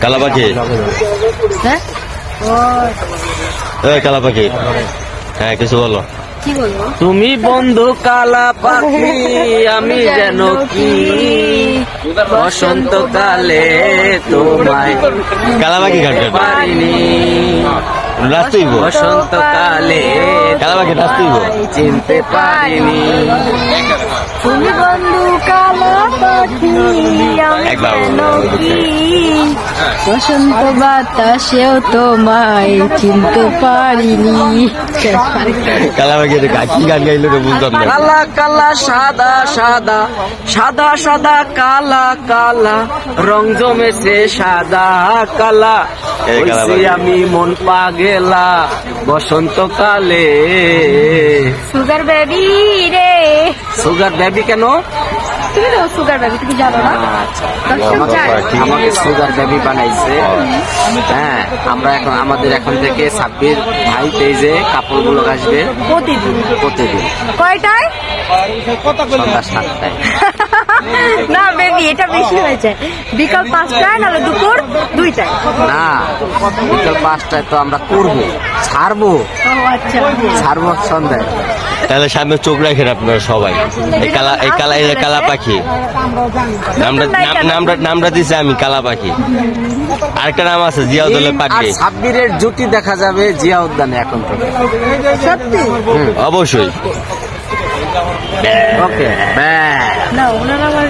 কালা পাখি, কালা পাখি, হ্যাঁ কিছু বলো। তুমি বন্ধু কালা পাখি, আমি যেন কি বসন্তকালে তোমায় কালা পাখি ঘাটে পারিনি, রাস্তাইব, বসন্তকালে কালা পাখি রাস্তাইব, চিনতে পারিনি। তুমি বন্ধু কালা পাখি, আমি একবার যেন কি বসন্ত বাতাসেও তোমায় চিনতে পারিনি। কালা পাখি কি গান গাইলো রে বুঝলাম না। কালা কালা সাদা সাদা, সাদা সাদা কালা কালা, রং জমেছে সাদা কালা, এই কালা হইছি পাখি। আমি মন পাগেলা বসন্তকালে। সুগার বেবি রে, সুগার বেবি কেন? তুমি তো সুগার বেবি, তুমি জানো না? দর্শক চায়। আমাকে সুগার বেবি বানাইছে। হ্যাঁ, আমরা আমাদের এখন থেকে 26 ভাই পেজে কাপড়গুলো আসবে প্রতিদিন প্রতিদিন কয়টায়? সন্ধ্যা 7টায়। না বেবি, এটা বেশি হয়েছে। বিকাল 5টায়, নাহলে দুপুর 2টায়। না, বিকাল 5টায় তো আমরা করবো, ছাড়বো ও আচ্ছা, ছাড়বো সন্ধ্যায়। তাহলে সামনে চোখ রাখেন আপনারা সবাই। এই কালা পাখি নামটা দিছে আমি, কালা পাখি। আরেকটা নাম আছে জিয়াউদ্দৌলা আর পাখি। 26-এর জুটি দেখা যাবে জিয়া উদ্যানে এখন থেকে। সত্যি? অবশ্যই। ওকে, না, ওনারা আমার